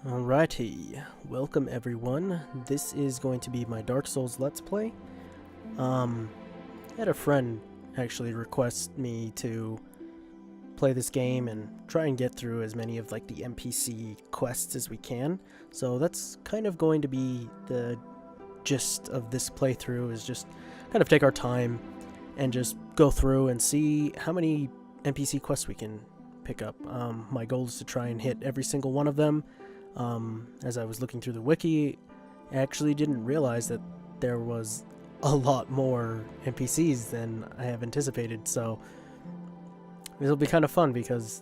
Alrighty, welcome everyone. This is going to be my Dark Souls Let's Play. I had a friend actually request me to play this game and try and get through as many of like the NPC quests as we can. So that's kind of going to be the gist of this playthrough, is just kind of take our time and just go through and see how many NPC quests we can pick up. My goal is to try and hit every single one of them. As I was looking through the wiki, I actually didn't realize that there was a lot more NPCs than I have anticipated, so it'll be kind of fun because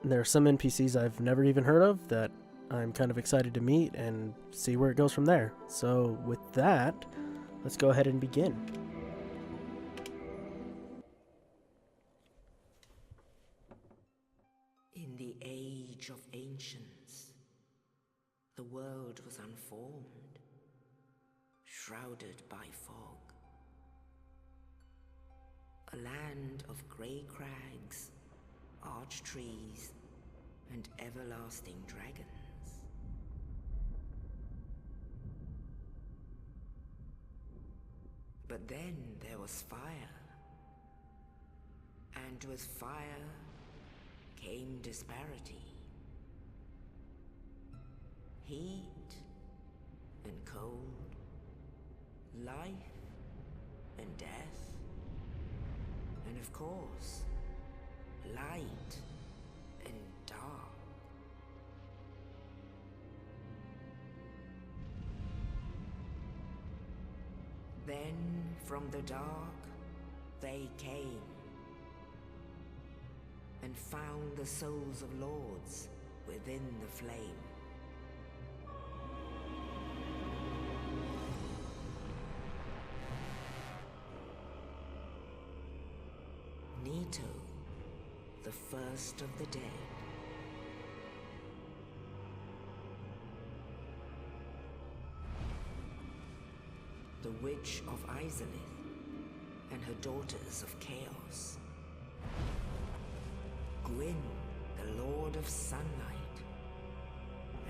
there are some NPCs I've never even heard of that I'm kind of excited to meet and see where it goes from there. So with that, let's go ahead and begin. In the age of ancients, the world was unformed, shrouded by fog. A land of grey crags, arch trees, and everlasting dragons. But then there was fire, and with fire came disparity. Heat and cold, life and death, and of course, light and dark. Then from the dark they came and found the souls of lords within the flame. Nito, the first of the dead. The Witch of Izalith and her daughters of Chaos. Gwyn, the Lord of Sunlight,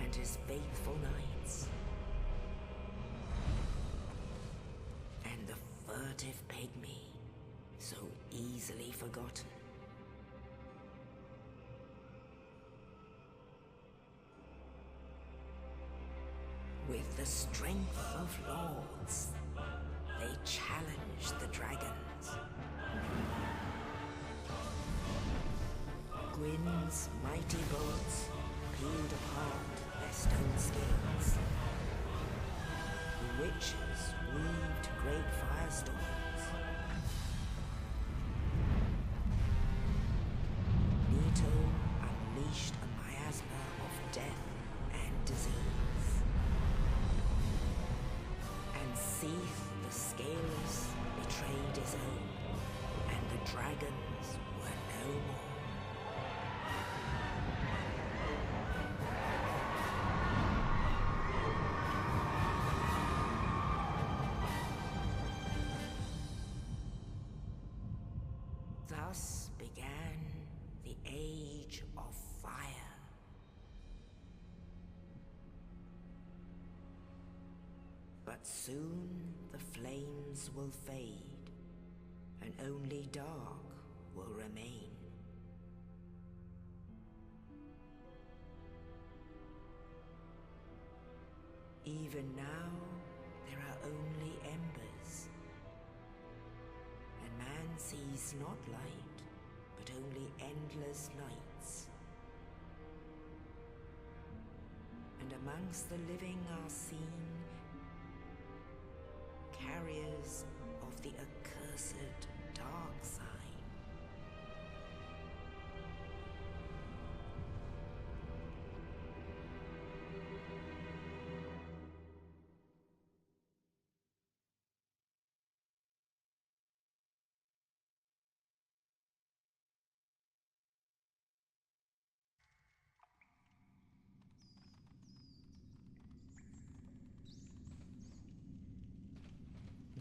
and his faithful knights. And the furtive pygmy, so easily forgotten. With the strength of lords, they challenged the dragons. Gwyn's mighty bolts peeled apart their stone scales. The witches weaved great firestorms. Nito unleashed a miasma of death and disease. And Seath the Scaleless betrayed his own, and the dragons were no more. Thus began the Age of Fire. But soon the flames will fade, and only dark will remain. Even now, there are only embers. And man sees not light, but only endless nights. And amongst the living are seen carriers of the accursed dark side.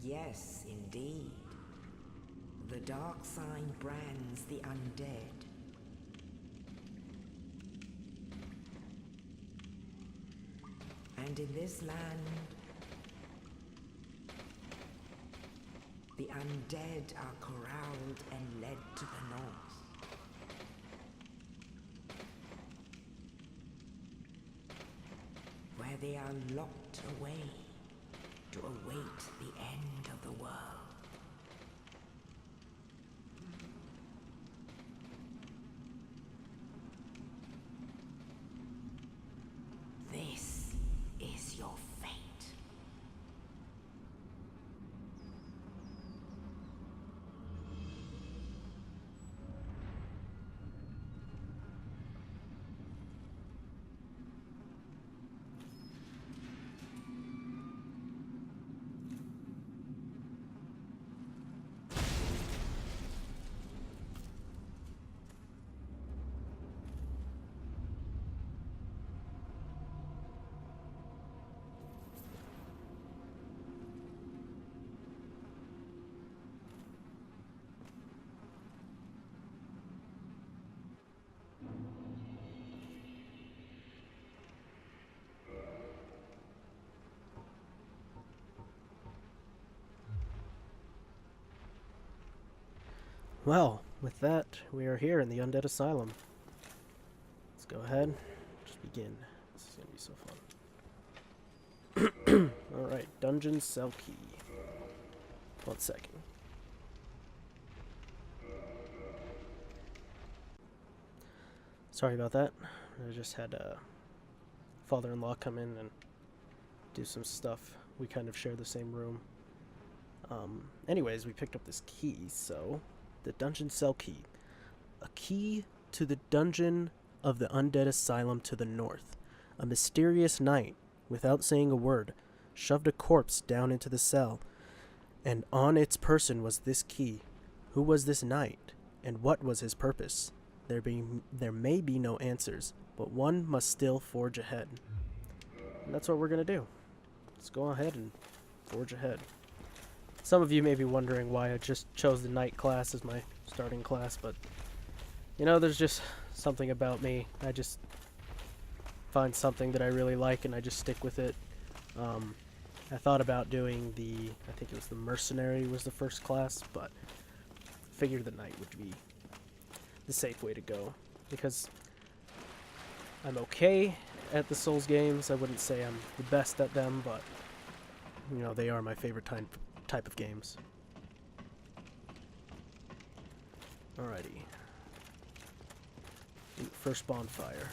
Yes, indeed. The dark sign brands the undead. And in this land, the undead are corralled and led to the north. Where they are locked away to await the end of the world. This is your fate. Well, with that, we are here in the Undead Asylum. Let's go ahead, just begin. This is gonna be so fun. Alright, dungeon cell key. 1 second. Sorry about that. I just had father-in-law come in and do some stuff. We kind of share the same room. Anyways, we picked up this key, so... The dungeon cell key. A key to the dungeon of the Undead Asylum to the north. A mysterious knight, without saying a word, shoved a corpse down into the cell, and on its person was this key. Who was this knight, and what was his purpose? There may be no answers, but one must still forge ahead. And that's what we're going to do. Let's go ahead and forge ahead. Some of you may be wondering why I just chose the knight class as my starting class, but you know, there's just something about me. I just find something that I really like and I just stick with it. I thought about doing I think it was the mercenary was the first class, but figured the knight would be the safe way to go because I'm okay at the Souls games. I wouldn't say I'm the best at them, but you know, they are my favorite type of games. Alrighty. First bonfire.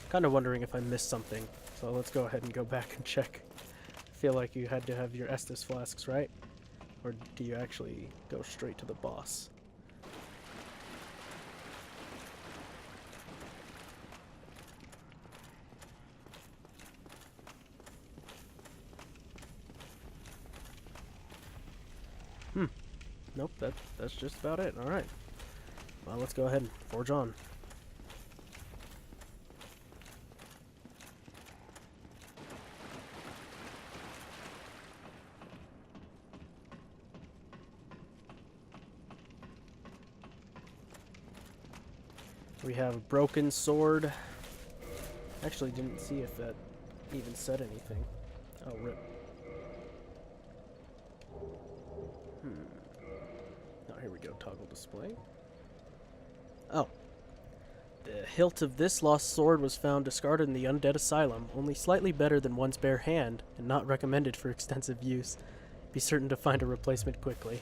Kind of wondering if I missed something, so let's go ahead and go back and check. I feel like you had to have your Estus flasks, right? Or do you actually go straight to the boss? Nope, that's just about it. Alright. Well, let's go ahead and forge on. We have a broken sword. Actually didn't see if that even said anything. Oh, rip. Here we go, toggle display. Oh. The hilt of this lost sword was found discarded in the Undead Asylum, only slightly better than one's bare hand, and not recommended for extensive use. Be certain to find a replacement quickly.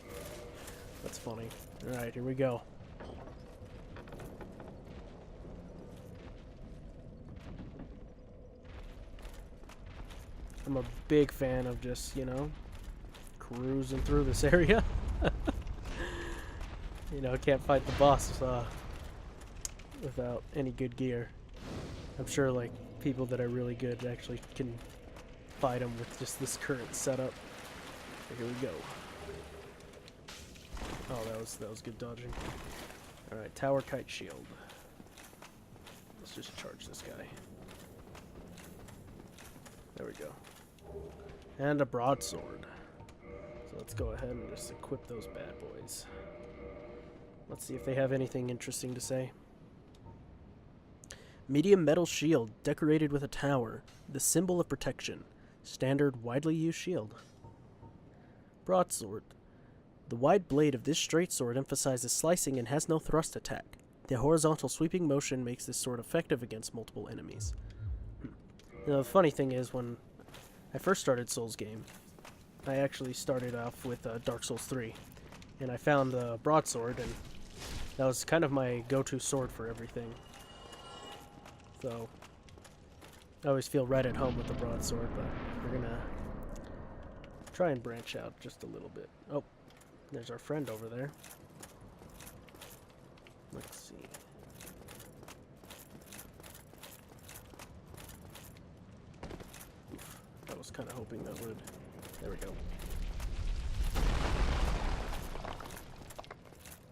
That's funny. Alright, here we go. I'm a big fan of just, you know, cruising through this area. You know, can't fight the boss without any good gear. I'm sure, like, people that are really good actually can fight them with just this current setup. So here we go. Oh, that was good dodging. All right, tower kite shield. Let's just charge this guy. There we go. And a broadsword. So let's go ahead and just equip those bad boys. Let's see if they have anything interesting to say. Medium metal shield decorated with a tower, the symbol of protection. Standard widely used shield. Broadsword. The wide blade of this straight sword emphasizes slicing and has no thrust attack. The horizontal sweeping motion makes this sword effective against multiple enemies. You know, the funny thing is, when I first started Souls game, I actually started off with Dark Souls 3, and I found the broadsword, and that was kind of my go-to sword for everything. So, I always feel right at home with the broadsword, but we're gonna try and branch out just a little bit. Oh, there's our friend over there. Let's see. Oof, I was kind of hoping that would... There we go.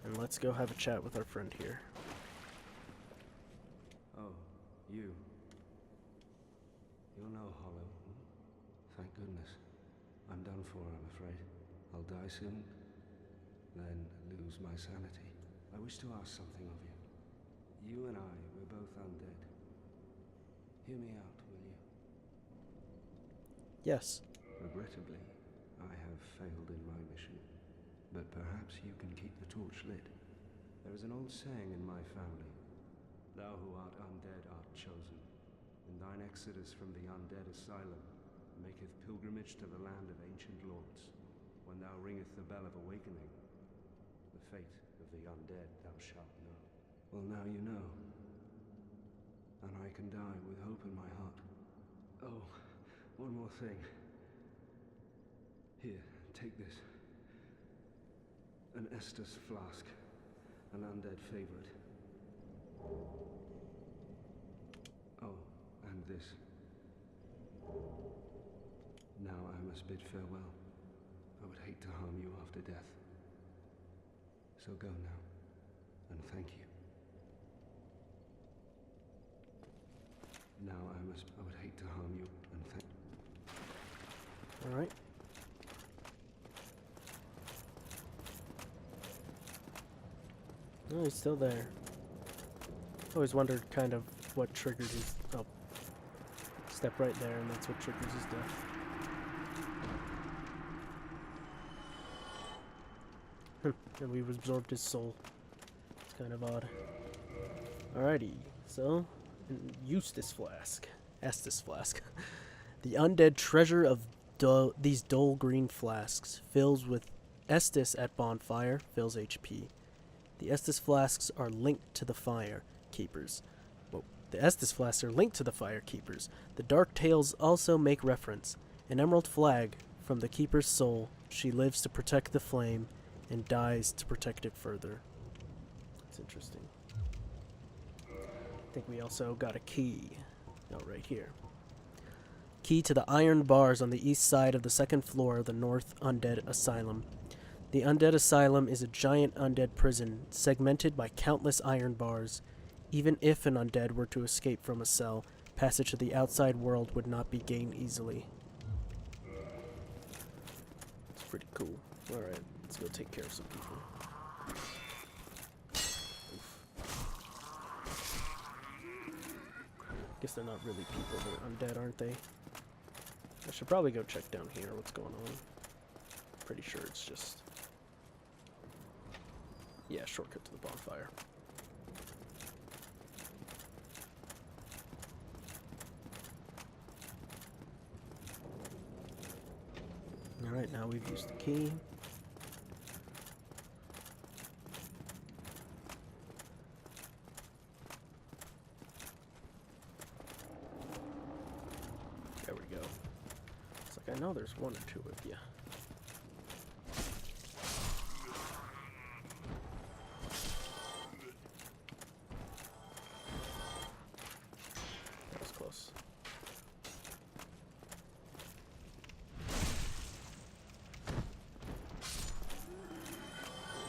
And let's go have a chat with our friend here. Oh, you. You're no hollow. Thank goodness. I'm done for, I'm afraid. I'll die soon, then lose my sanity. I wish to ask something of you. You and I, we're both undead. Hear me out, will you? Yes. Regrettably, I have failed in my mission. But perhaps you can keep the torch lit. There is an old saying in my family. Thou who art undead art chosen. In thine exodus from the Undead Asylum maketh pilgrimage to the land of ancient lords. When thou ringeth the bell of awakening, the fate of the undead thou shalt know. Well, now you know. And I can die with hope in my heart. Oh, one more thing. Here, take this. An Estus flask. An undead favorite. Oh, and this. Now I must bid farewell. I would hate to harm you after death. So go now, and thank you. Now I would hate to harm you, and thank... Alright. Oh, he's still there. Always wondered kind of what triggered his... Oh. Step right there, and that's what triggers his death. And we've absorbed his soul. It's kind of odd. Alrighty, so... Eustace Flask. Estus Flask. The undead treasure of these dull green flasks fills with Estus at bonfire, fills HP. The Estus flasks are linked to the fire keepers. Whoa. The Estus flasks are linked to the fire keepers. The dark tales also make reference. An emerald flag from the keeper's soul. She lives to protect the flame and dies to protect it further. That's interesting. I think we also got a key. Oh, right here. Key to the iron bars on the east side of the second floor of the North Undead Asylum. The Undead Asylum is a giant undead prison, segmented by countless iron bars. Even if an undead were to escape from a cell, passage to the outside world would not be gained easily. It's pretty cool. Alright, let's go take care of some people. Guess they're not really people, they're undead, aren't they? I should probably go check down here what's going on. Pretty sure it's just... Yeah, shortcut to the bonfire. Alright, now we've used the key. There we go. It's like I know there's one or two of you. That was close.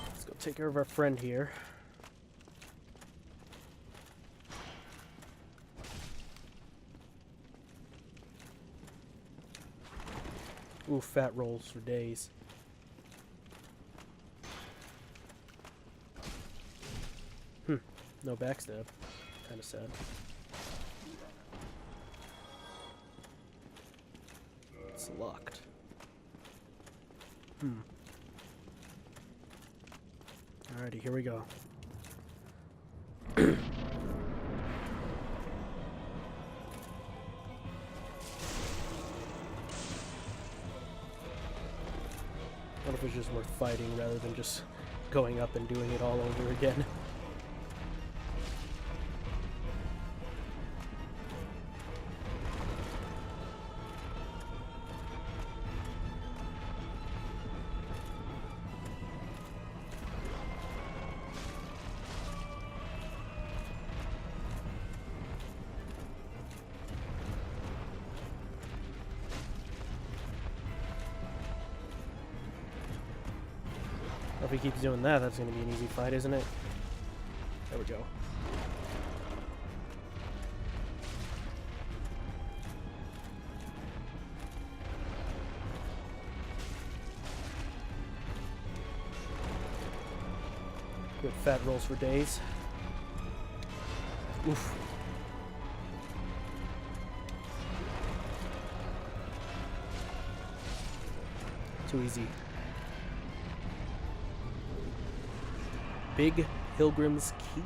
Let's go take care of our friend here. Ooh, fat rolls for days. No backstab. Kind of sad. It's locked. Alrighty, here we go. What if it's just worth fighting rather than just going up and doing it all over again? If he keeps doing that, that's going to be an easy fight, isn't it? There we go. Good fat rolls for days. Oof. Too easy. Big Pilgrim's Key.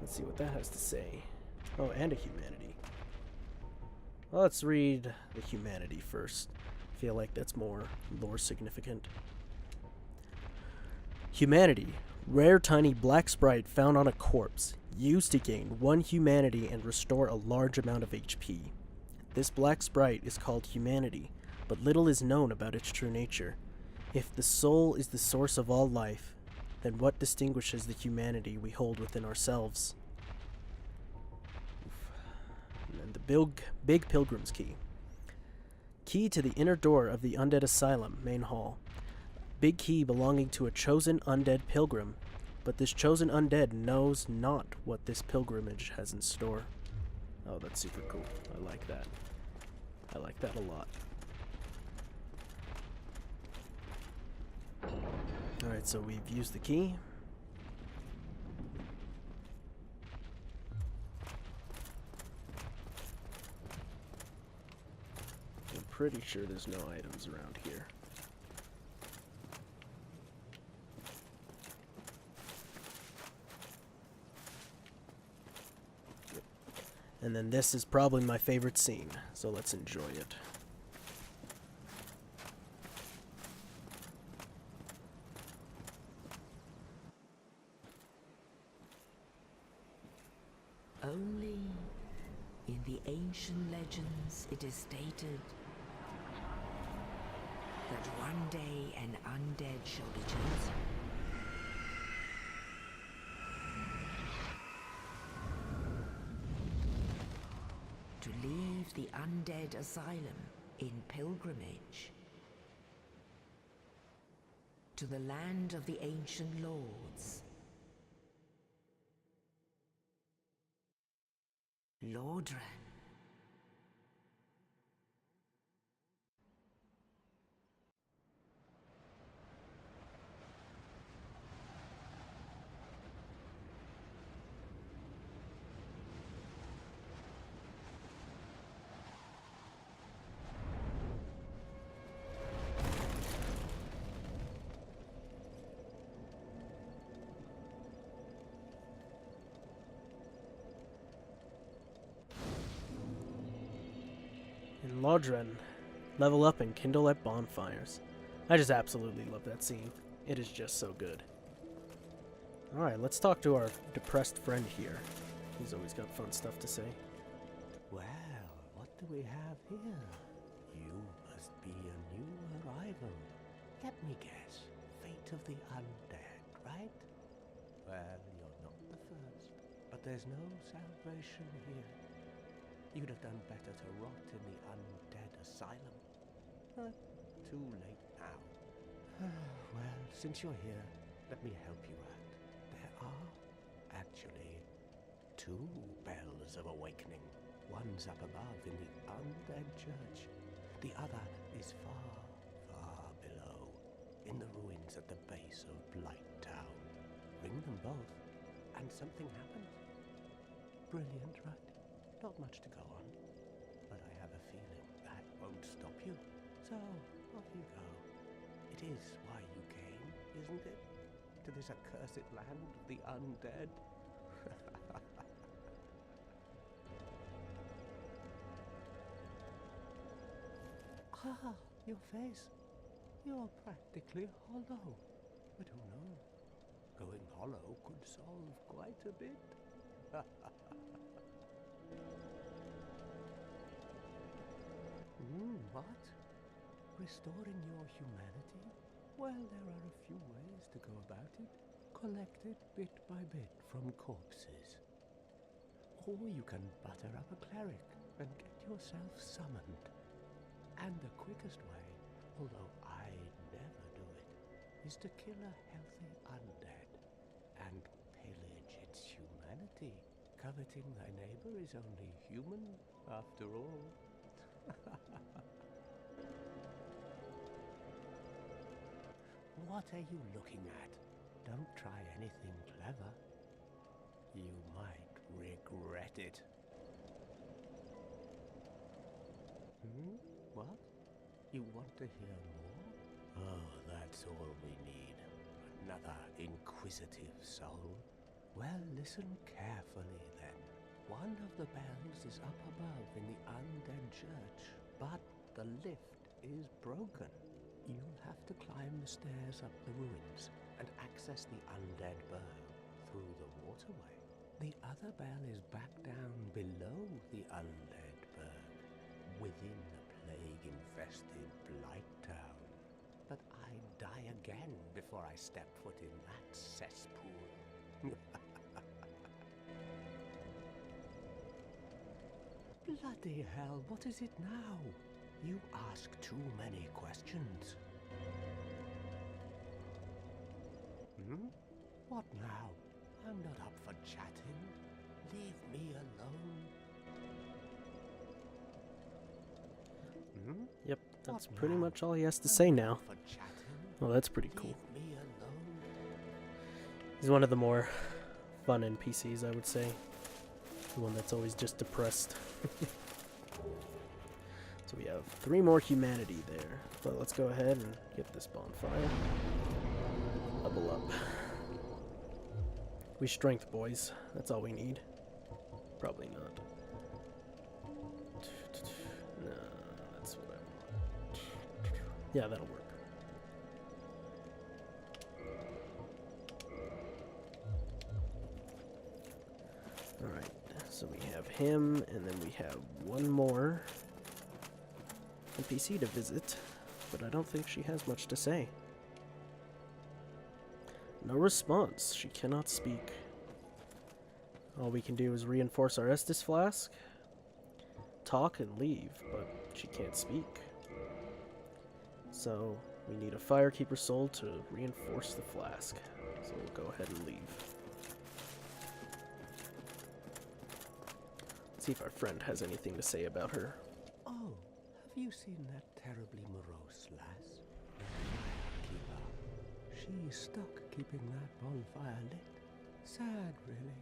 Let's see what that has to say. Oh, and a humanity. Well, let's read the humanity first. I feel like that's more lore significant. Humanity. Rare tiny black sprite found on a corpse. Used to gain 1 humanity and restore a large amount of HP. This black sprite is called humanity, but little is known about its true nature. If the soul is the source of all life, then what distinguishes the humanity we hold within ourselves? And then the big Pilgrim's Key. Key to the inner door of the Undead Asylum, main hall. Big key belonging to a chosen undead pilgrim, but this chosen undead knows not what this pilgrimage has in store. Oh, that's super cool. I like that. I like that a lot. Alright, so we've used the key. I'm pretty sure there's no items around here. Yep. And then this is probably my favorite scene, so let's enjoy it. Only in the ancient legends it is stated that one day an undead shall be chosen. To leave the undead asylum in pilgrimage to the land of the ancient lords. Lordran. In Lodren, level up and kindle at bonfires. I just absolutely love that scene. It is just so good. Alright, let's talk to our depressed friend here. He's always got fun stuff to say. Well, what do we have here? You must be a new arrival. Let me guess. Fate of the undead, right? Well, you're not the first. But there's no salvation here. You'd have done better to rot in the Undead Asylum. But too late now. Well, since you're here, let me help you out. There are, actually, 2 bells of awakening. One's up above in the Undead Church. The other is far, far below, in the ruins at the base of Blight Town. Ring them both, and something happens. Brilliant, right? Not much to go on, but I have a feeling that won't stop you. So, off you go. It is why you came, isn't it? To this accursed land of the undead? Ah, your face. You're practically hollow. But who knows? Going hollow could solve quite a bit. What? Restoring your humanity? Well, there are a few ways to go about it. Collected bit by bit from corpses. Or you can butter up a cleric and get yourself summoned. And the quickest way, although I never do it, is to kill a healthy undead and pillage its humanity. Coveting thy neighbor is only human, after all. What are you looking at? Don't try anything clever. You might regret it. What? You want to hear more? Oh, that's all we need. Another inquisitive soul. Well, listen carefully then. One of the bells is up above in the undead church, but the lift is broken. You'll have to climb the stairs up the ruins and access the undead burg through the waterway. The other bell is back down below the undead burg, within the plague-infested Blight Town. But I'd die again before I step foot in that cesspool. Bloody hell, what is it now? You ask too many questions. What now? I'm not up for chatting. Leave me alone. Yep, that's What pretty now? much all he has to I'm say not now. up for chatting. Well, that's pretty cool. Leave me alone. He's one of the more fun NPCs, I would say. The one that's always just depressed. So we have 3 more humanity there. But let's go ahead and get this bonfire. Level up. We strength, boys. That's all we need. Probably not. No, that's what I want. Yeah, that'll work. Alright, so we have him, and then we have one more NPC to visit, but I don't think she has much to say. No response. She cannot speak. All we can do is reinforce our Estus flask, talk, and leave, but she can't speak. So we need a Firekeeper soul to reinforce the flask. So we'll go ahead and leave. See if our friend has anything to say about her. Oh, have you seen that terribly morose lass? Keeper. She's stuck keeping that bonfire lit. Sad, really.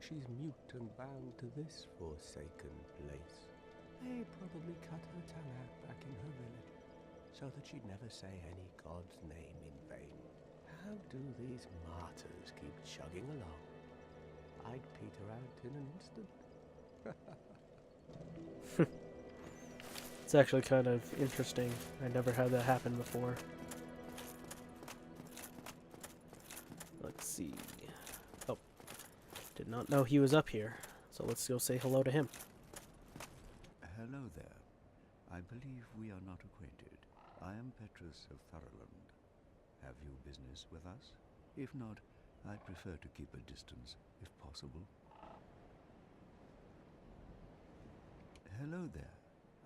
She's mute and bound to this forsaken place. They probably cut her tongue out back in her village, so that she'd never say any god's name in vain. How do these martyrs keep chugging along? I'd peter out in an instant. It's actually kind of interesting. I never had that happen before. Let's see. Oh, did not know he was up here. So let's go say hello to him. Hello there. I believe we are not acquainted. I am Petrus of Thurland. Have you business with us? If not, I'd prefer to keep a distance, if possible. Hello there.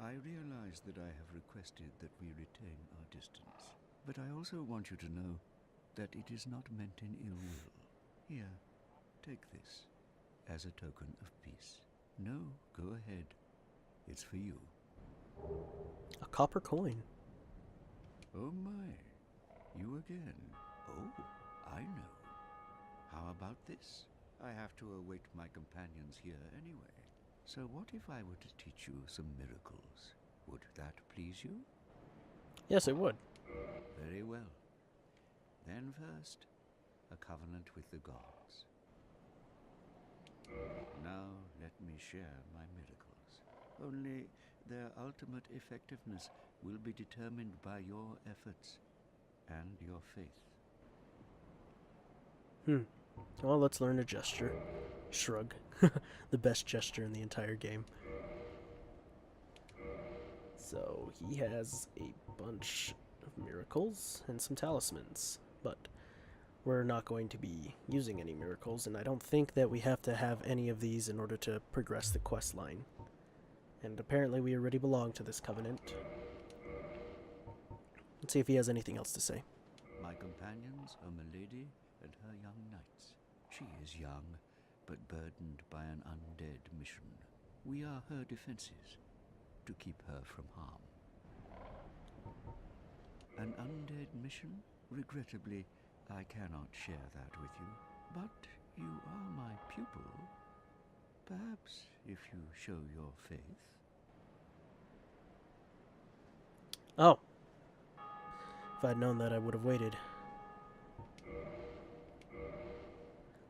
I realize that I have requested that we retain our distance, but I also want you to know that it is not meant in ill will. Here, take this, as a token of peace. No, go ahead. It's for you. A copper coin. Oh my, you again. Oh, I know. How about this? I have to await my companions here anyway. So what if I were to teach you some miracles? Would that please you? Yes, it would. Very well. Then first, a covenant with the gods. Now let me share my miracles. Only their ultimate effectiveness will be determined by your efforts and your faith. Well, let's learn a gesture. Shrug. The best gesture in the entire game. So, he has a bunch of miracles and some talismans, but we're not going to be using any miracles, and I don't think that we have to have any of these in order to progress the quest line. And apparently we already belong to this covenant. Let's see if he has anything else to say. My companions are Milady and her young knights. She is young, but burdened by an undead mission. We are her defenses, to keep her from harm. An undead mission? Regrettably, I cannot share that with you. But you are my pupil. Perhaps if you show your faith. Oh. If I'd known that, I would have waited.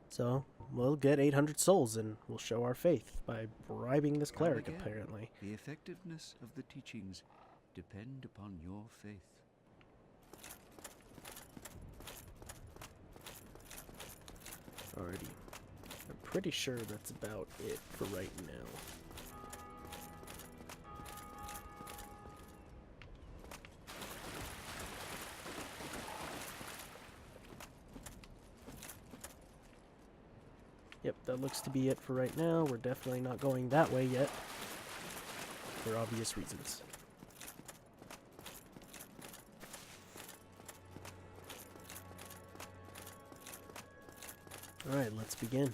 So, we'll get 800 souls and we'll show our faith by bribing this cleric, Again, apparently. the effectiveness of the teachings depend upon your faith. Alrighty. I'm pretty sure that's about it for right now. Yep, that looks to be it for right now. We're definitely not going that way yet, for obvious reasons. Alright, let's begin.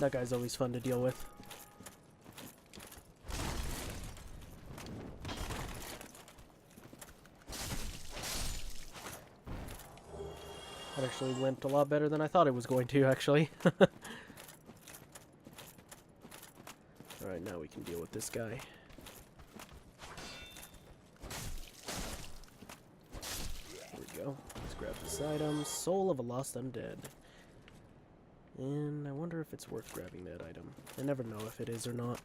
That guy's always fun to deal with. That actually went a lot better than I thought it was going to, actually. Alright, now we can deal with this guy. There we go. Let's grab this item. Soul of a Lost Undead. And I wonder if it's worth grabbing that item. I never know if it is or not.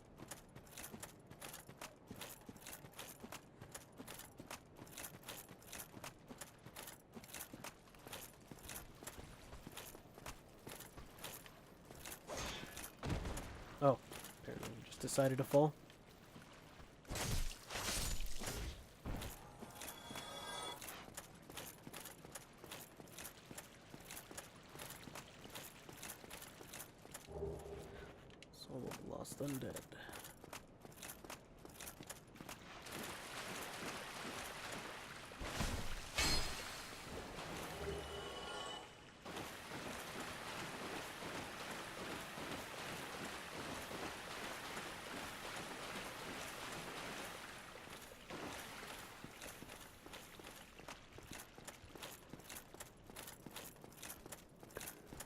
Oh, apparently we just decided to fall. Soul of Lost Undead.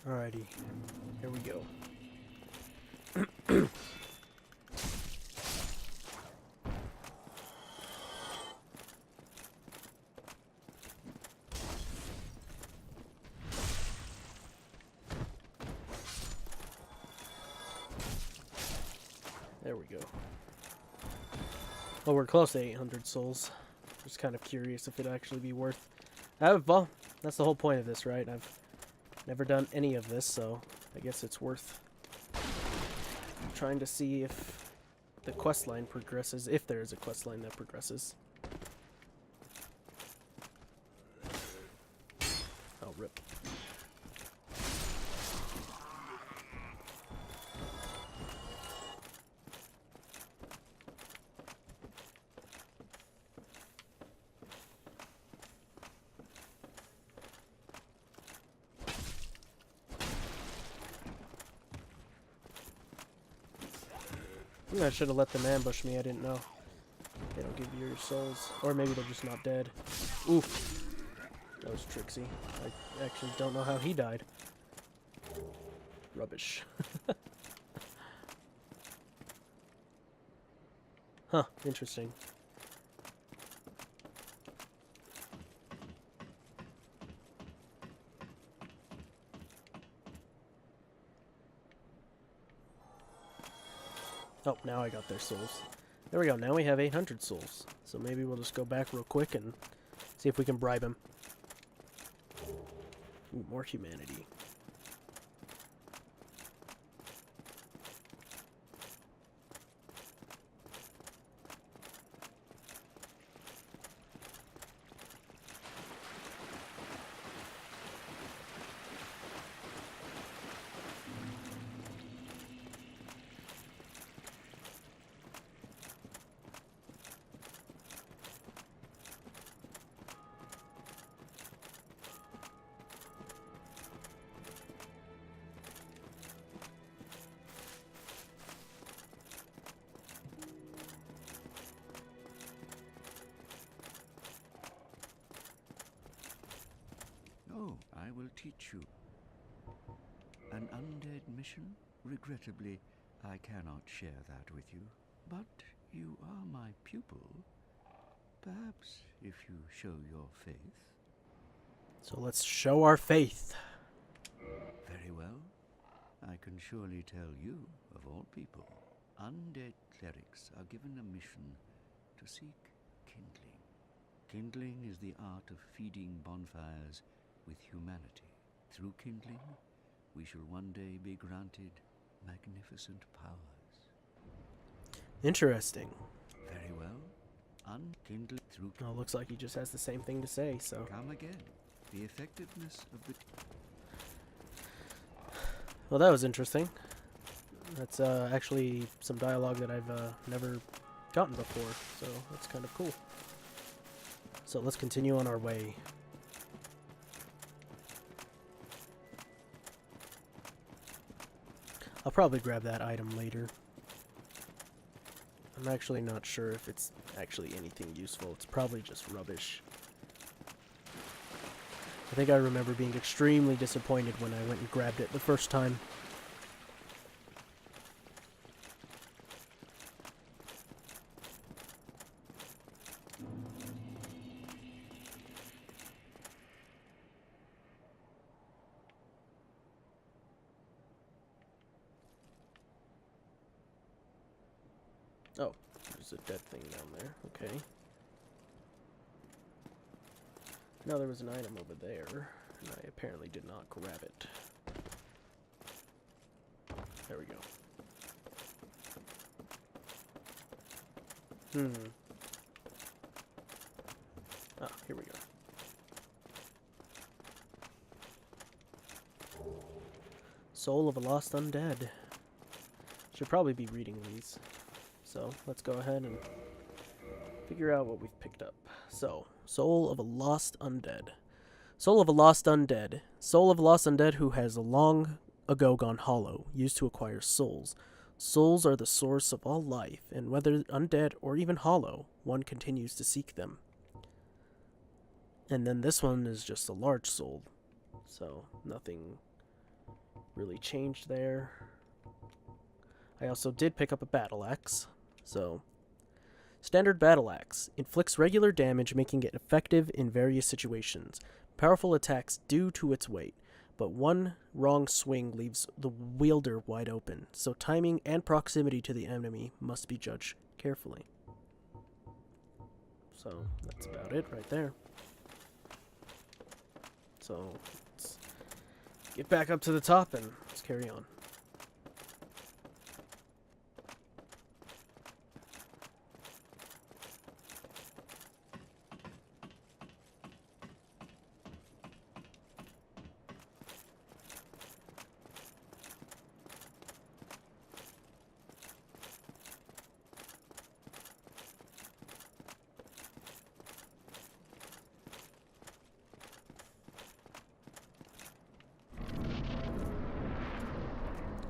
Alrighty, here we go. There we go. Well, we're close to 800 souls. Just kind of curious if it'd actually be worth... well, that's the whole point of this, right? I've never done any of this, so I guess it's worth trying to see if the quest line progresses, if there is a quest line that progresses. Oh, rip. I should have let them ambush me, I didn't know. They don't give you your souls. Or maybe they're just not dead. Oof. That was Trixie. I actually don't know how he died. Rubbish. Huh, interesting. Oh, now I got their souls. There we go, now we have 800 souls. So maybe we'll just go back real quick and see if we can bribe him. Ooh, more humanity. Oh, I will teach you. An undead mission? Regrettably, I cannot share that with you. But you are my pupil. Perhaps if you show your faith. So let's show our faith. Very well. I can surely tell you, of all people, undead clerics are given a mission to seek kindling. Kindling is the art of feeding bonfires with humanity. Through kindling, we shall one day be granted magnificent powers. Interesting. Very well. Unkindle through... Oh, looks like he just has the same thing to say, so... Come again. The effectiveness of the... Well, that was interesting. That's actually some dialogue that I've never gotten before, so that's kind of cool. So let's continue on our way. I'll probably grab that item later. I'm actually not sure if it's actually anything useful. It's probably just rubbish. I think I remember being extremely disappointed when I went and grabbed it the first time. Oh, there's a dead thing down there. Okay. No, there was an item over there, and I apparently did not grab it. There we go. Ah, here we go. Soul of a Lost Undead. Should probably be reading these. So, let's go ahead and figure out what we've picked up. So, Soul of a Lost Undead. Soul of a Lost Undead. Soul of a Lost Undead who has long ago gone hollow, used to acquire souls. Souls are the source of all life, and whether undead or even hollow, one continues to seek them. And then this one is just a large soul. So, nothing really changed there. I also did pick up a battle axe. So, standard battle axe inflicts regular damage, making it effective in various situations. Powerful attacks due to its weight, but one wrong swing leaves the wielder wide open, so timing and proximity to the enemy must be judged carefully. So, that's about it right there. So, let's get back up to the top and let's carry on.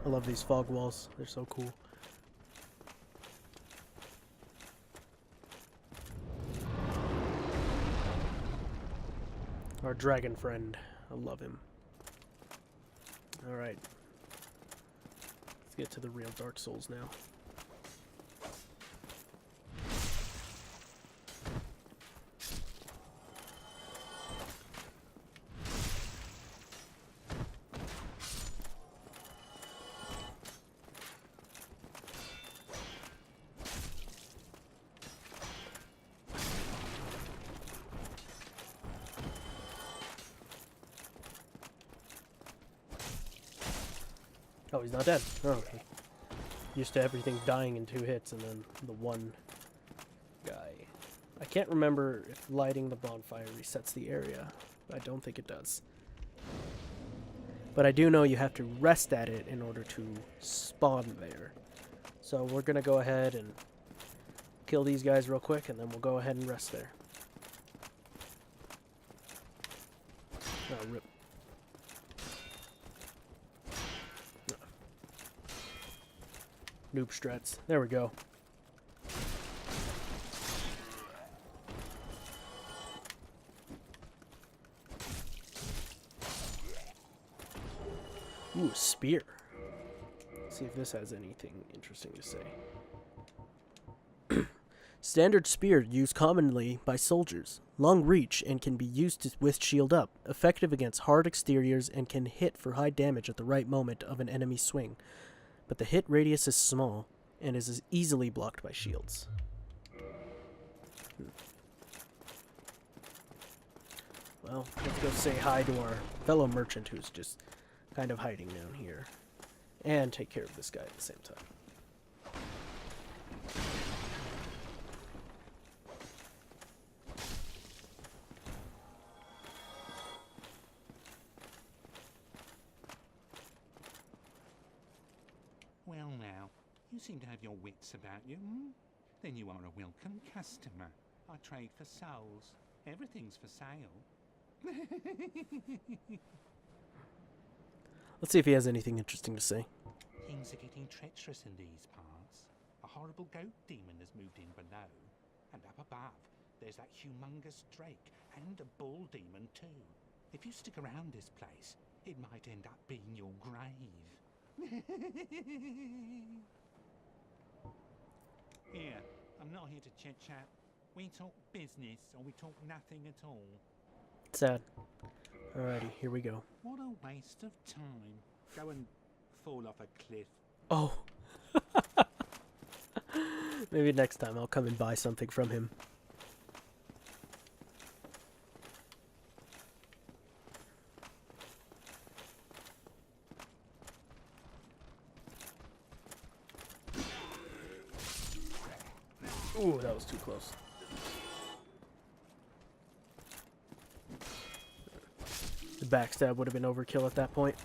I love these fog walls. They're so cool. Our dragon friend. I love him. Alright. Let's get to the real Dark Souls now. Oh, he's not dead. Oh, okay. Used to everything dying in 2 hits and then the one guy. I can't remember if lighting the bonfire resets the area. I don't think it does. But I do know you have to rest at it in order to spawn there. So we're going to go ahead and kill these guys real quick and then we'll go ahead and rest there. Oh, rip. Noob strats. There we go. Ooh, a spear. Let's see if this has anything interesting to say. Standard spear used commonly by soldiers. Long reach and can be used with shield up. Effective against hard exteriors and can hit for high damage at the right moment of an enemy swing. But the hit radius is small and is easily blocked by shields. Well, let's go say hi to our fellow merchant who's just kind of hiding down here. And take care of this guy at the same time. Well now, you seem to have your wits about you, hmm? Then you are a welcome customer. I trade for souls. Everything's for sale. Let's see if he has anything interesting to say. Things are getting treacherous in these parts. A horrible goat demon has moved in below. And up above, there's that humongous drake and a bull demon too. If you stick around this place, it might end up being your grave. Here, I'm not here to chit-chat. We talk business or we talk nothing at all. Sad. Alrighty, here we go. What a waste of time. Go and fall off a cliff. Oh. Maybe next time I'll come and buy something from him. Ooh, that was too close. The backstab would have been overkill at that point.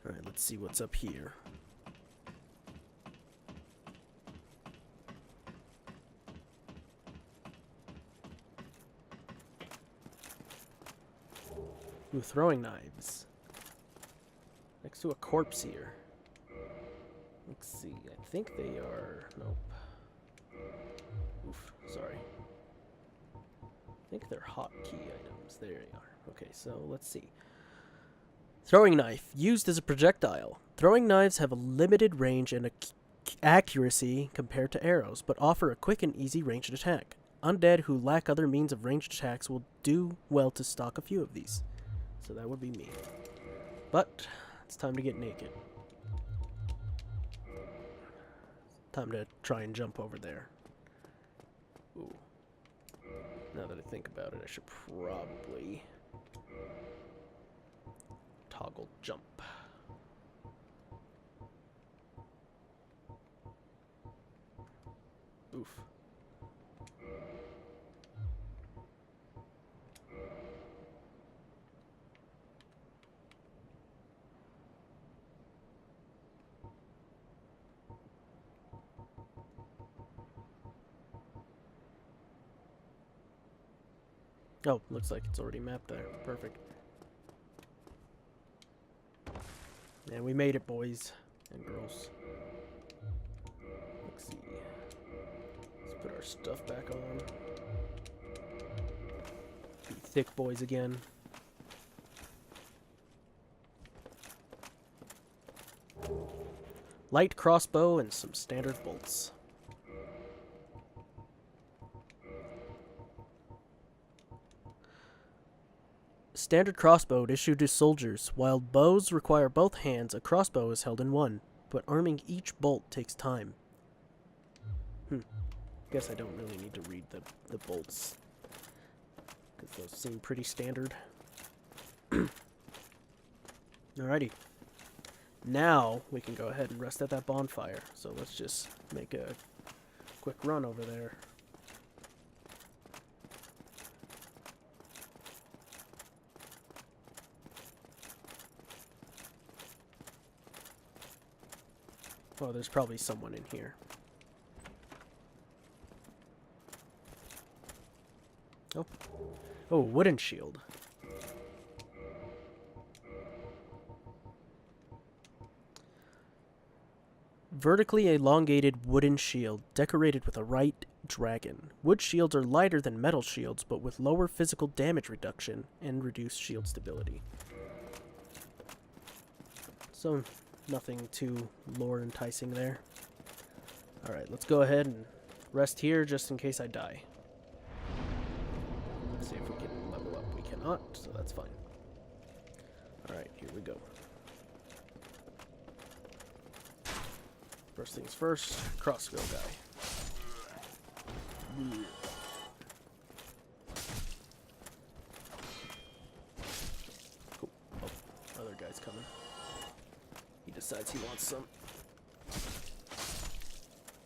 Alright, let's see what's up here. Ooh, throwing knives. Next to a corpse here. Let's see, I think they are... Nope. Oof, sorry. I think they're hotkey items. There they are. Okay, so let's see. Throwing knife. Used as a projectile. Throwing knives have a limited range and accuracy compared to arrows, but offer a quick and easy ranged attack. Undead who lack other means of ranged attacks will do well to stock a few of these. So that would be me. But it's time to get naked. Time to try and jump over there. Ooh. Now that I think about it, I should probably toggle jump. Oof. Oh, looks like it's already mapped there. Perfect. And we made it, boys and girls. stuff back on. Be thick boys again. Light crossbow and some standard bolts. Standard crossbow issued to soldiers. While bows require both hands, a crossbow is held in one, but arming each bolt takes time. Guess I don't really need to read the bolts, because those seem pretty standard. Alrighty. Now we can go ahead and rest at that bonfire. So let's just make a quick run over there. Oh, there's probably someone in here. Oh. Oh, wooden shield. Vertically elongated wooden shield decorated with a right dragon. Wood shields are lighter than metal shields, but with lower physical damage reduction and reduced shield stability. So, nothing too lore enticing there. Alright, let's go ahead and rest here just in case I die. Let's see if we can level up. We cannot, so that's fine. Alright, here we go. First things first, crossbow guy. Cool. Oh, other guy's coming. He decides he wants some.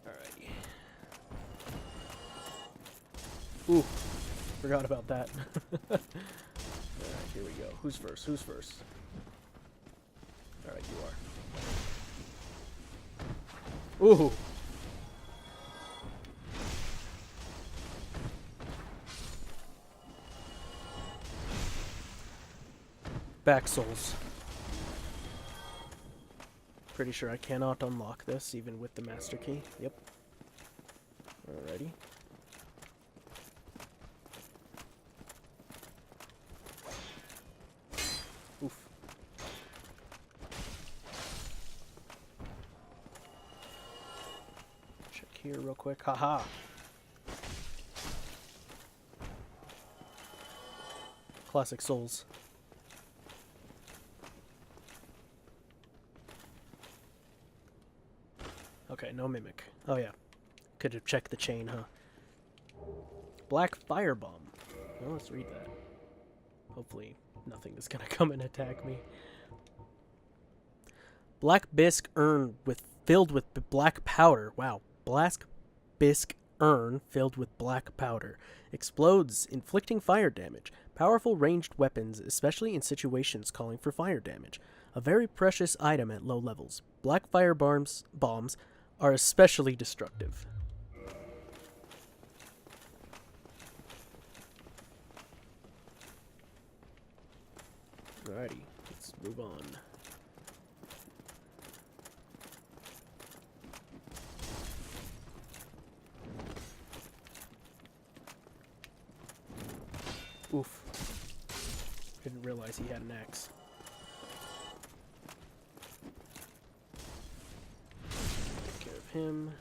Alrighty. Ooh, forgot about that. Alright, here we go. Who's first? Who's first? Alright, you are. Ooh. Back souls. Pretty sure I cannot unlock this even with the master key. Yep. Alrighty. Oof. Here real quick. Haha. Classic Souls. Okay, no mimic. Oh yeah. Could have checked the chain, huh? Black firebomb. Well, let's read that. Hopefully nothing is gonna come and attack me. Black bisque urn filled with black powder. Wow. Black bisque urn filled with black powder. Explodes, inflicting fire damage. Powerful ranged weapons, especially in situations calling for fire damage. A very precious item at low levels. Black fire bombs are especially destructive. Alrighty, let's move on. Oof. Didn't realize he had an axe. Take care of him.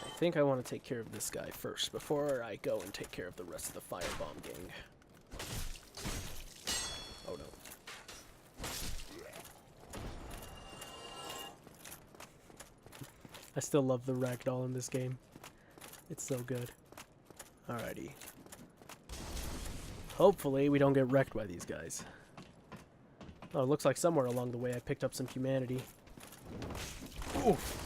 I think I want to take care of this guy first before I go and take care of the rest of the firebomb gang. Oh no. I still love the ragdoll in this game. It's so good. Alrighty. Hopefully we don't get wrecked by these guys. Oh, it looks like somewhere along the way I picked up some humanity. Oof.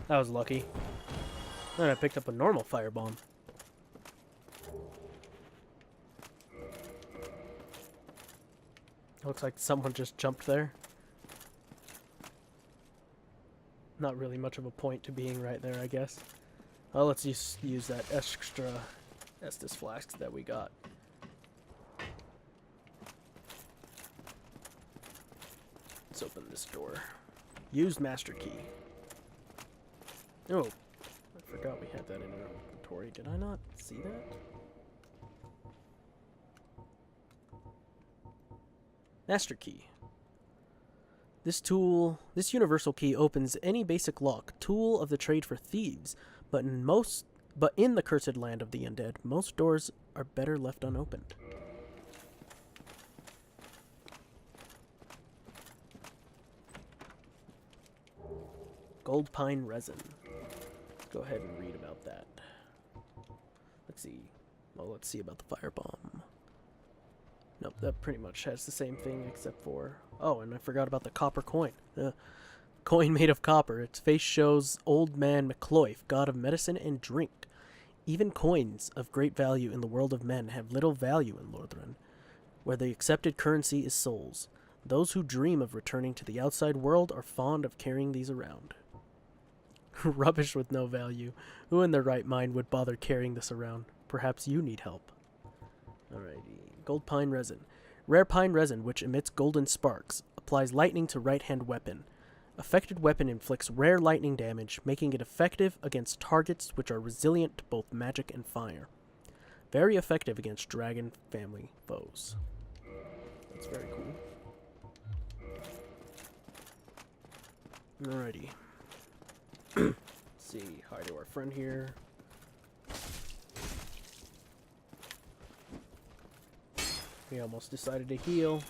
That was lucky. Then I picked up a normal firebomb. Looks like someone just jumped there. Not really much of a point to being right there, I guess. Oh, let's use that extra Estus flasks that we got. Let's open this door. Used master key. Oh, I forgot we had that in our inventory. Did I not see that? Master key. This universal key opens any basic lock, tool of the trade for thieves, but in the cursed land of the undead, most doors are better left unopened. Gold pine resin. Let's go ahead and read about that. Let's see. Well, let's see about the firebomb. Nope, that pretty much has the same thing except for... Oh, and I forgot about the copper coin. Coin made of copper. Its face shows Old Man McCloyf, god of medicine and drink. Even coins of great value in the world of men have little value in Lorthran, where the accepted currency is souls. Those who dream of returning to the outside world are fond of carrying these around. Rubbish with no value. Who in their right mind would bother carrying this around? Perhaps you need help. Alrighty. Gold pine resin. Rare pine resin which emits golden sparks. Applies lightning to right-hand weapon. Affected weapon inflicts rare lightning damage, making it effective against targets which are resilient to both magic and fire. Very effective against dragon family foes. That's very cool. Alrighty. Let's see. Hi to our friend here. We almost decided to heal.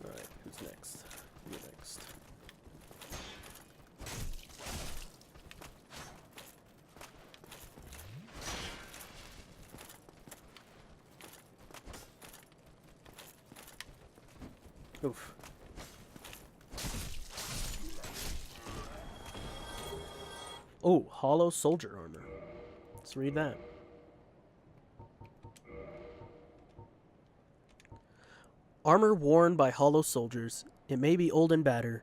Alright, who's next? You next. Oof. Oh, hollow soldier armor. Let's read that. Armor worn by hollow soldiers. It may be old and battered,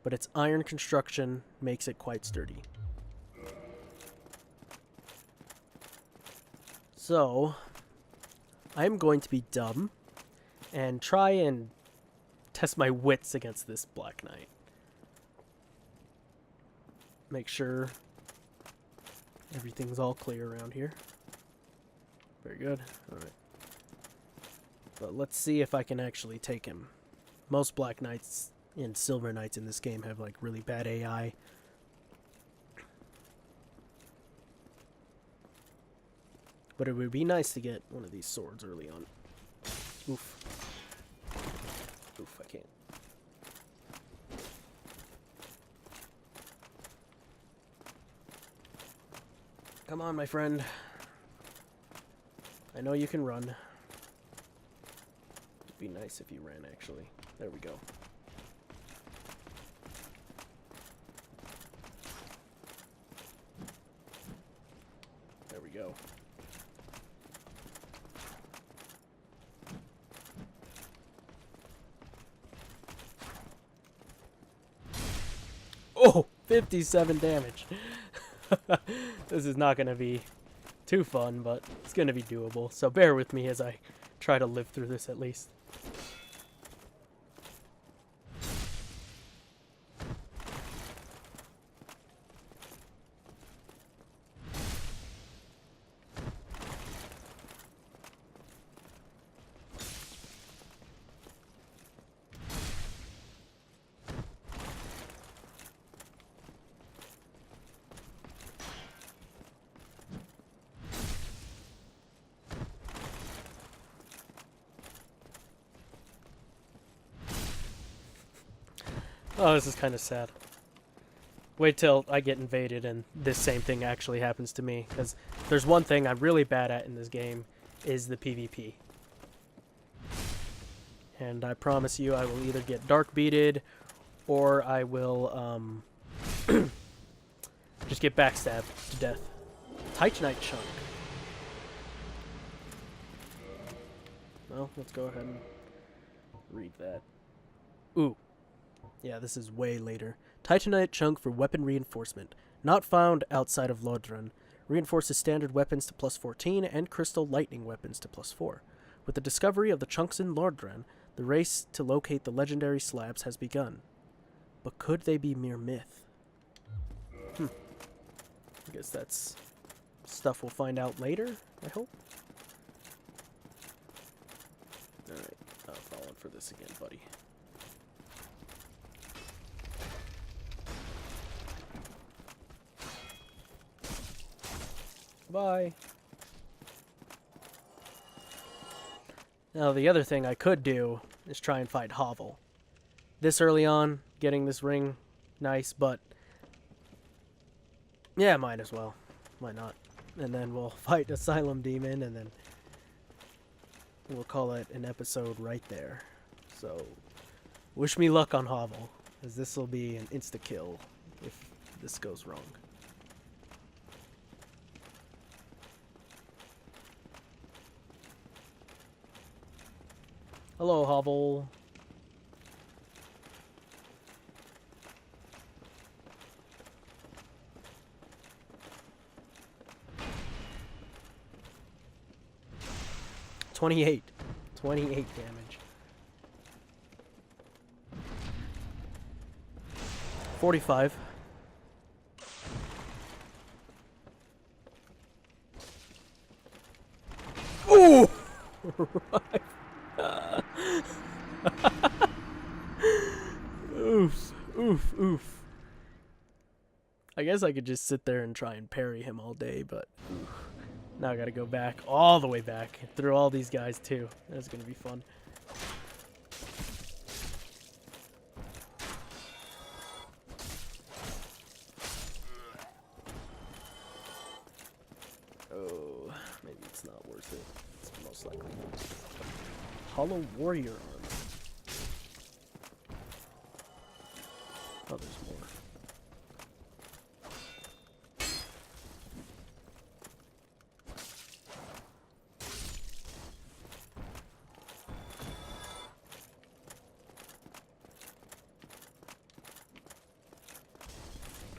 but its iron construction makes it quite sturdy. So, I'm going to be dumb and try and test my wits against this Black Knight. Make sure everything's all clear around here. Very good. Alright. But let's see if I can actually take him. Most Black Knights and Silver Knights in this game have like really bad AI. But it would be nice to get one of these swords early on. Oof. Oof, I can't. Come on, my friend. I know you can run. It'd be nice if you ran, actually. There we go. There we go. Oh, 57 damage. This is not going to be too fun, but it's going to be doable. So bear with me as I try to live through this at least. Oh, this is kind of sad. Wait till I get invaded and this same thing actually happens to me. Because there's one thing I'm really bad at in this game, is the PvP. And I promise you I will either get dark beated, or I will just get backstabbed to death. Titanite chunk. Well, let's go ahead and read that. Ooh. Yeah, this is way later. Titanite chunk for weapon reinforcement. not found outside of Lodran, reinforces standard weapons to plus 14 and crystal lightning weapons to plus 4. With the discovery of the chunks in Lordran, the race to locate the legendary slabs has begun. But could they be mere myth? I guess that's stuff we'll find out later, I hope. Alright, I'm falling for this again, buddy. Bye. Now, the other thing I could do is try and fight Hovel. This early on, getting this ring, nice, but yeah, might as well. Why not? And then we'll fight Asylum Demon, and then we'll call it an episode right there. So, wish me luck on Hovel, as this will be an insta-kill if this goes wrong. Hello, Hovel. $28 damage. $45. Ooh! Right. Oof. I guess I could just sit there and try and parry him all day, but now I gotta go back, all the way back, through all these guys too. That's gonna be fun. Oh, maybe it's not worth it. It's most likely not. Hollow Warrior Armor. Oh, there's more.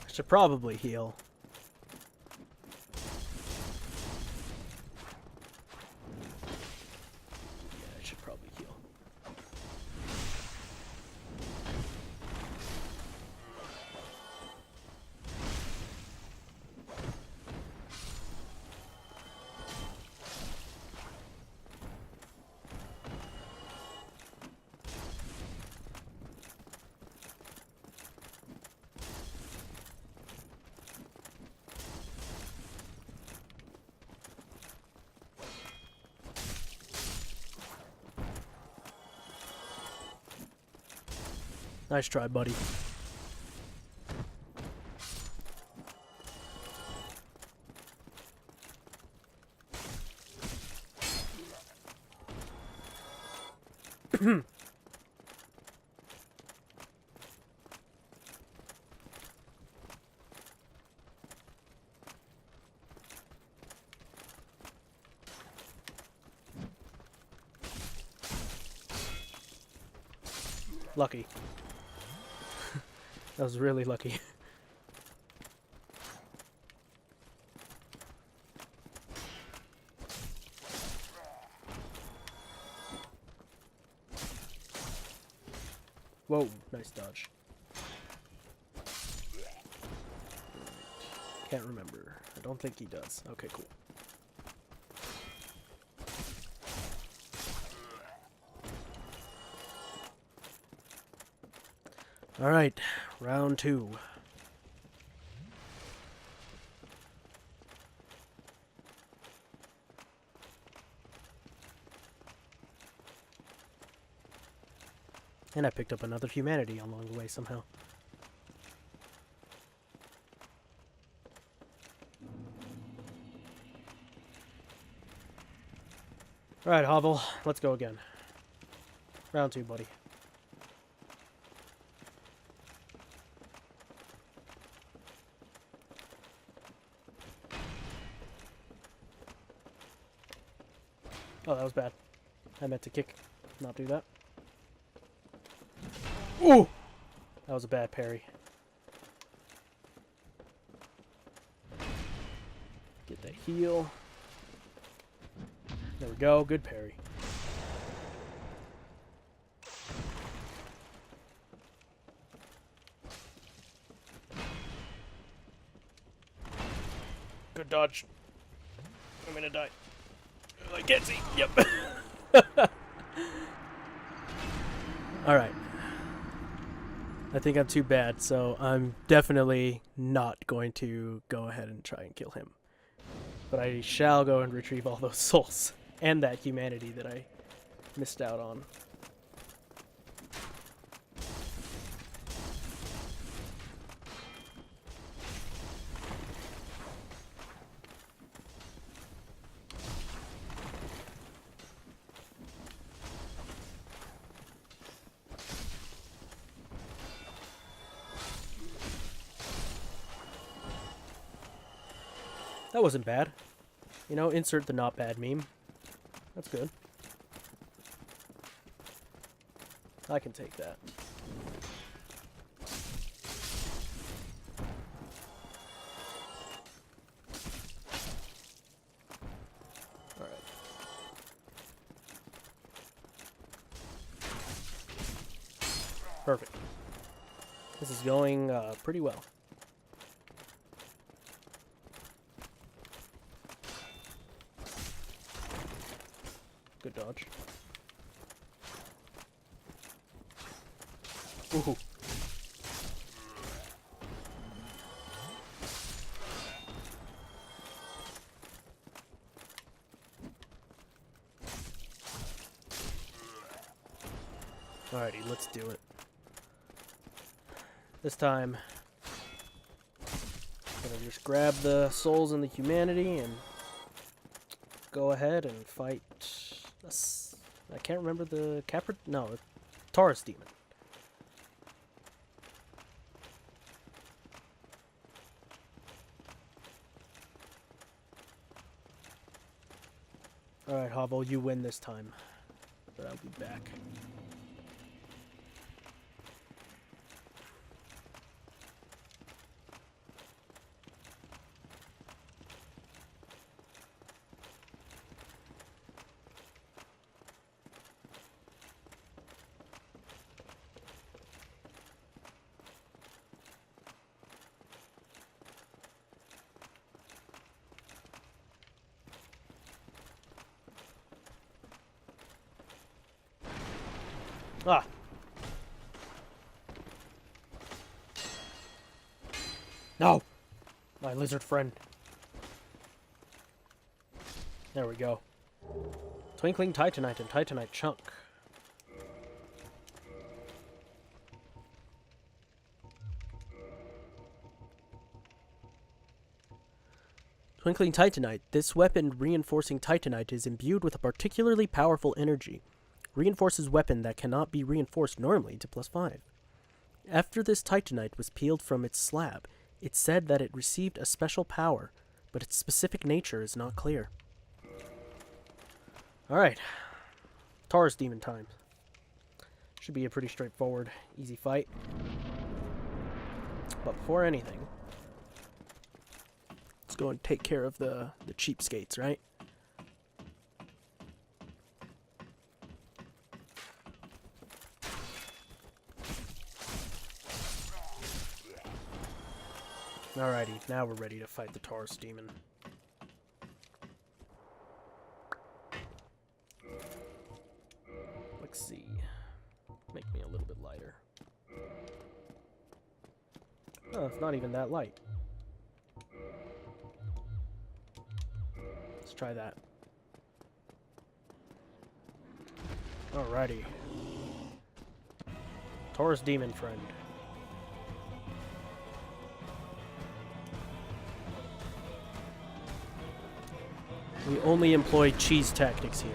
I should probably heal. Yeah, I should probably heal. Nice try, buddy. Lucky. That was really lucky. Whoa, nice dodge. Can't remember. I don't think he does. Okay, cool. Alright, round 2. And I picked up another humanity along the way somehow. Alright, Hovel, let's go again. Round 2, buddy. Oh, that was bad. I meant to kick, not do that. Ooh! That was a bad parry. heal. There we go. Good parry. Good dodge. I'm gonna die. I can't see. Yep. Alright. I think I'm too bad, so I'm definitely not going to go ahead and try and kill him. But I shall go and retrieve all those souls. And that humanity that I missed out on. That wasn't bad. You know, insert the not bad meme. That's good. I can take that. Alright. Perfect. This is going pretty well. Good dodge. Ooh. Alrighty, let's do it. This time, I'm gonna just grab the souls and the humanity and go ahead and fight. I can't remember the Taurus demon. Alright, Hobble, you win this time. But I'll be back. Ah. No! My lizard friend. There we go. Twinkling Titanite and Titanite Chunk. Twinkling Titanite. This weapon reinforcing Titanite is imbued with a particularly powerful energy. Reinforces weapon that cannot be reinforced normally to +5. After this Titanite was peeled from its slab, it said that it received a special power, but its specific nature is not clear. Alright. Taurus Demon time. Should be a pretty straightforward, easy fight. But before anything, let's go and take care of the cheapskates, right? Alrighty, now we're ready to fight the Taurus Demon. Let's see. Make me a little bit lighter. Oh, it's not even that light. Let's try that. Alrighty. Taurus Demon friend. We only employ cheese tactics here.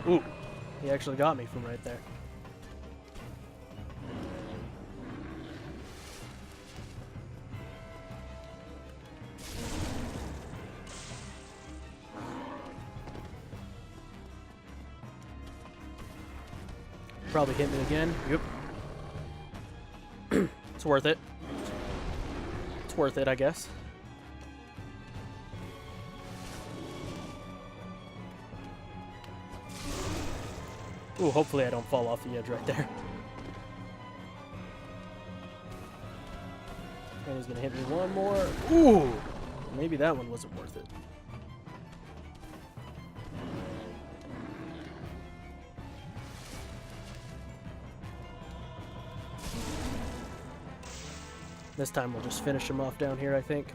Ooh, he actually got me from right there. Probably hit me again. Yep. It's worth it. It's worth it, I guess. Ooh, hopefully I don't fall off the edge right there. And he's gonna hit me one more. Ooh! Maybe that one wasn't worth it. This time we'll just finish him off down here, I think.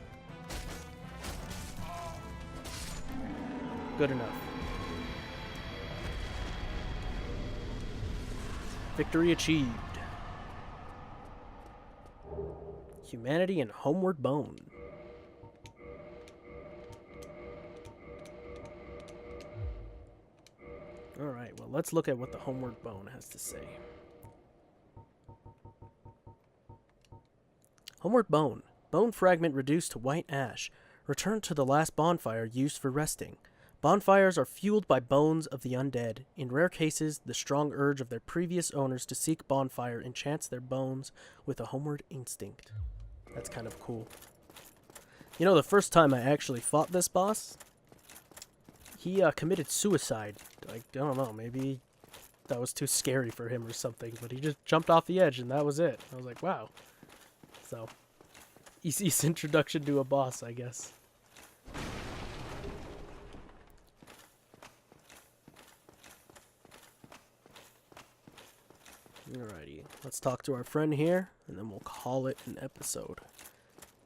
Good enough. Victory achieved. Humanity and Homeward Bone. Alright, well, let's look at what the Homeward Bone has to say. Homeward Bone. Bone fragment reduced to white ash. Return to the last bonfire used for resting. Bonfires are fueled by bones of the undead. In rare cases, the strong urge of their previous owners to seek bonfire enchants their bones with a homeward instinct. That's kind of cool. You know, the first time I actually fought this boss, he committed suicide. I don't know, maybe that was too scary for him or something, but he just jumped off the edge and that was it. I was like, wow. So, easiest introduction to a boss, I guess. Alrighty, let's talk to our friend here, and then we'll call it an episode.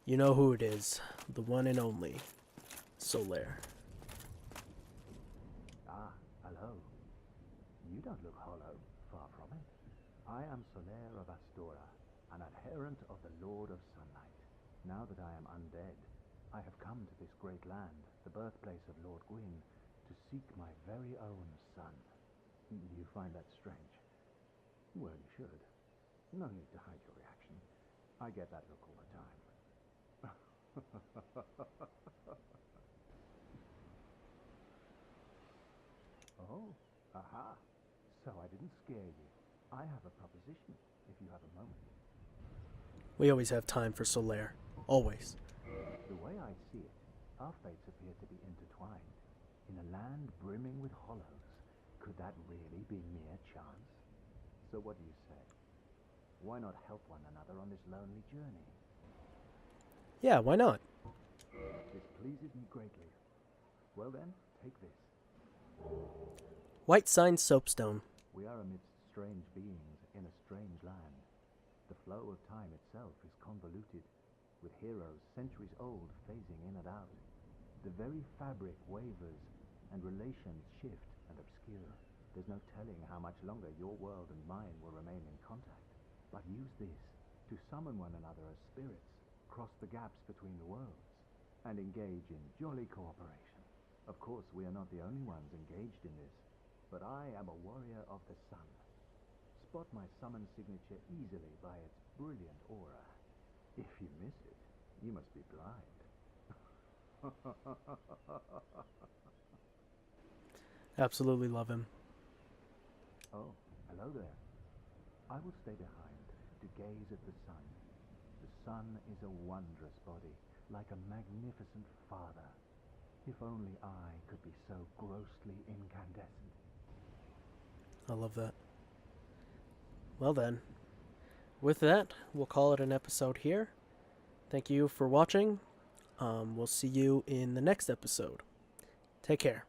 You know who it is, the one and only, Solaire. Ah, hello. You don't look hollow, far from it. I am Solaire of Astora, an adherent of the Lord of Sunlight. Now that I am undead, I have come to this great land, the birthplace of Lord Gwyn, to seek my very own son. You find that strange? Well, you should. No need to hide your reaction. I get that look all the time. Oh, aha. So I didn't scare you. I have a proposition, if you have a moment. We always have time for Solaire. Always. The way I see it, our fates appear to be intertwined. In a land brimming with hollows, could that really be mere chance? So what do you say? Why not help one another on this lonely journey? Yeah, why not? This pleases me greatly. Well then, take this. White Sign Soapstone. We are amidst strange beings in a strange land. The flow of time itself is convoluted, with heroes centuries old phasing in and out. The very fabric wavers, and relations shift and obscure. There's no telling how much longer your world and mine will remain in contact. But use this to summon one another as spirits, cross the gaps between the worlds, and engage in jolly cooperation. Of course, we are not the only ones engaged in this, but I am a warrior of the sun. Spot my summon signature easily by its brilliant aura. If you miss it, you must be blind. Absolutely love him. Oh, hello there. I will stay behind to gaze at the sun. The sun is a wondrous body, like a magnificent father. If only I could be so grossly incandescent. I love that. Well then, with that, we'll call it an episode here. Thank you for watching. We'll see you in the next episode. Take care.